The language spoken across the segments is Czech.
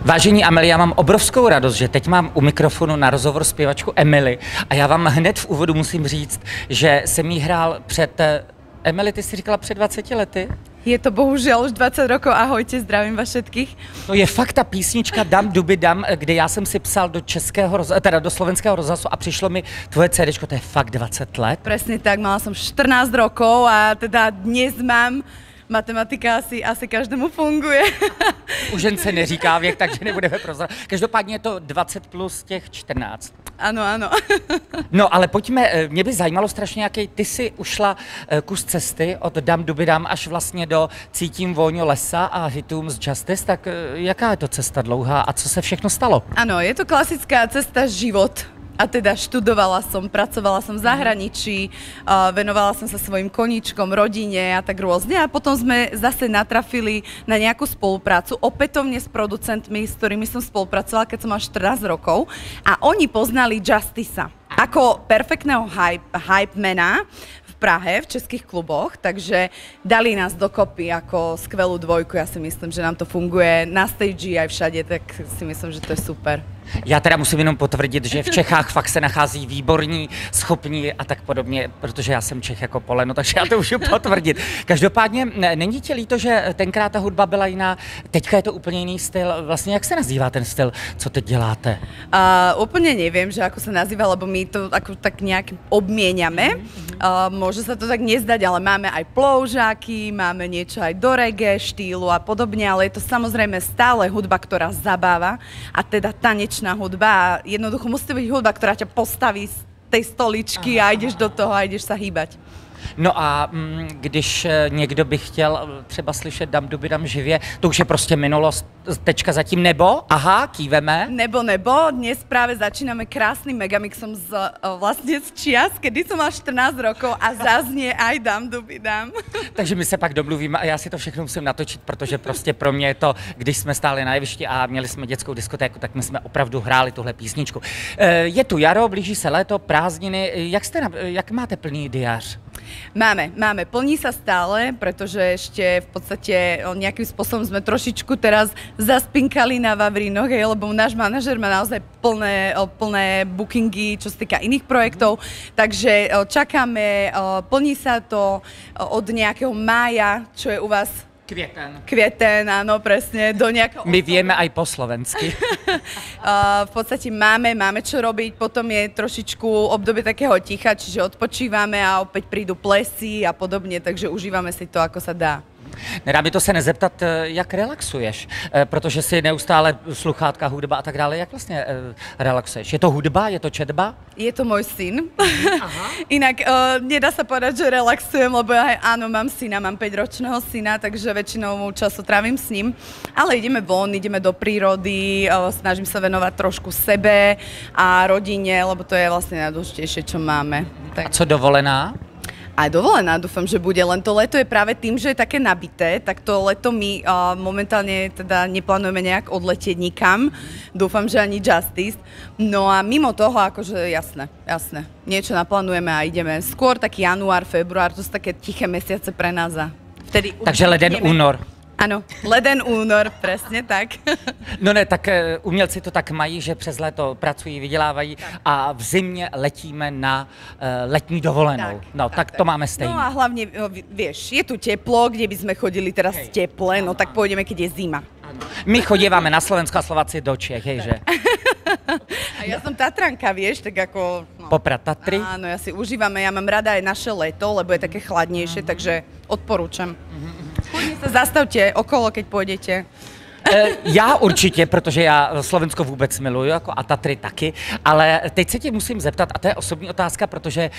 Vážení Amelie, já mám obrovskou radost, že teď mám u mikrofonu na rozhovor zpěvačku Emily a já vám hned v úvodu musím říct, že jsem jí hrál před... Emily, ty si říkala před 20 lety? Je to bohužel už 20 rokov, ahojte, zdravím vás všetkých. To je fakt ta písnička Dam duby dam, kde já jsem si psal do do slovenského rozhlasu a přišlo mi tvoje CDčko, to je fakt 20 let? Presne tak, mala som 14 rokov a teda dnes mám matematika asi každému funguje. U žen se neříká věk, takže nebudeme prozrat. Každopádně je to 20 plus těch 14. Ano, ano. No, ale pojďme, mě by zajímalo strašně, jaký ty si ušla kus cesty od Dam duby dam až vlastně do Cítím vôňu lesa a hitům z Justice, tak jaká je to cesta dlouhá a co se všechno stalo? Ano, je to klasická cesta život. A teda študovala som, pracovala som v zahraničí, venovala som sa svojim koníčkom, rodine a tak rôzne. A potom sme zase natrafili na nejakú spoluprácu, opätovne s producentmi, s ktorými som spolupracovala, keď som mala 14 rokov. A oni poznali Justicea ako perfektného hypemana v Prahe, v českých kluboch, takže dali nás dokopy ako skvelú dvojku. Ja si myslím, že nám to funguje na stage aj všade, tak si myslím, že to je super. Já teda musím jenom potvrdit, že v Čechách fakt se nachází výborní, schopní a tak podobně, protože já jsem Čech jako poleno, takže já to můžu potvrdit. Každopádně není ti líto, že tenkrát ta hudba byla jiná, teďka je to úplně jiný styl. Vlastně jak se nazývá ten styl, co teď děláte? Úplne neviem, že ako sa nazýva, lebo my to ako tak nejak obmieniame. Môže sa to tak nezdať, ale máme aj ploužáky, máme niečo aj do reggae štýlu a podobne, ale je to samozrejme stále hudba, ktorá zabáva a teda tanečná hudba a jednoducho musí byť hudba, ktorá ťa postaví z tej stoličky a ideš do toho a ideš sa hýbať. No a když někdo by chtěl třeba slyšet Dam duby dam živě, to už je prostě minulost, tečka zatím nebo? Aha, kýveme. Nebo, dnes práve začíname krásnym megamixom vlastne z čias, kedy som mal 14 rokov a zaznie aj Dam duby dam. Takže my se pak domluvíme a já si to všechno musím natočit, protože prostě pro mě je to, když jsme stáli na jevišti a měli jsme dětskou diskotéku, tak my jsme opravdu hráli tuhle písničku. Je tu jaro, blíží se léto, prázdniny, jak máte plný diář? Máme. Plní sa stále, pretože ešte v podstate nejakým spôsobom sme trošičku teraz zaspinkali na Vavrinoch, lebo náš manažer má naozaj plné bookingy, čo sa týka iných projektov, takže čakáme, plní sa to od nejakého mája, čo je u vás Květen, áno, presne, do nejakého... My vieme aj po slovensky. V podstate máme čo robiť, potom je trošičku obdobie takého ticha, čiže odpočívame a opäť prídu plesy a podobne, takže užívame si to, ako sa dá. Nedá mi to se nezeptat, jak relaxuješ, protože si neustále sluchátka, hudba a tak dále. Jak vlastně relaxuješ? Je to hudba, je to četba? Je to môj syn. Inak nedá sa povedať, že relaxujem, lebo ja áno, mám syna, mám 5-ročného syna, takže väčšinou času trávim s ním. Ale ideme von, ideme do prírody, snažím sa venovať trošku sebe a rodine, lebo to je vlastne najdôležitejšie, čo máme. Tak. A co dovolená? Aj dovolená, dúfam, že bude, len to leto je práve tým, že je také nabité, tak to leto my momentálne teda neplánujeme nejak odletieť nikam, dúfam, že ani Justice, no a mimo toho, akože jasné, niečo naplánujeme a ideme, skôr taký január, február, to sú také tiché mesiace pre nás a vtedy... Takže leden, únor. Ano, leden, únor, presne tak. No ne, tak umělci to tak mají, že přes léto pracují, vydělávají a v zimě letíme na letní dovolenou. Tak to máme stejně. No a hlavne, vieš, je tu teplo, kde by sme chodili teraz teple, no tak pôjdeme, keď je zima. My chodívame na Slovensko a Slováci do Čech, hejže. A ja som Tatranka, vieš, tak ako... No. Poprad Tatry? Áno, ja si užívame, ja mám rada aj naše leto, lebo je také chladnejšie, takže odporúčam. Kľudne sa zastavte okolo, keď pôjdete. Já určitě, protože já Slovensko vůbec miluju jako a Tatry taky, ale teď se tě musím zeptat, a to je osobní otázka, protože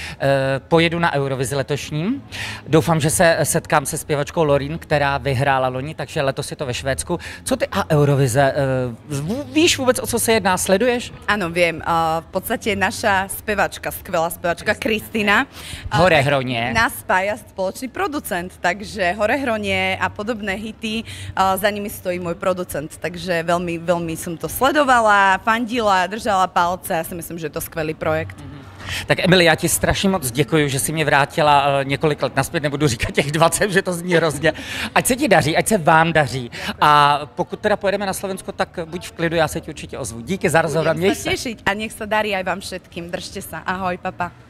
pojedu na Eurovizi letošním. Doufám, že se setkám se zpěvačkou Loreen, která vyhrála loni, takže letos je to ve Švédsku. Co ty a Eurovize? Víš vůbec, o co se jedná? Sleduješ? Áno, viem. V podstate naša spevačka, skvelá spevačka Kristina Horehronie nás spája spoločný producent, takže Horehronie a podobné hity, za nimi stojí môj producent, takže veľmi som to sledovala, fandila, držala palce a si myslím, že je to skvelý projekt. Tak Emily, já ti strašně moc děkuji, že jsi mě vrátila několik let naspět, nebudu říkat těch 20, že to zní hrozně. Ať se ti daří, ať se vám daří. A pokud teda pojedeme na Slovensko, tak buď v klidu, já se ti určitě ozvu. Díky za rozhovor, měj se. Tešiť a nech sa darí aj vám všetkým. Držte sa. Ahoj, papa.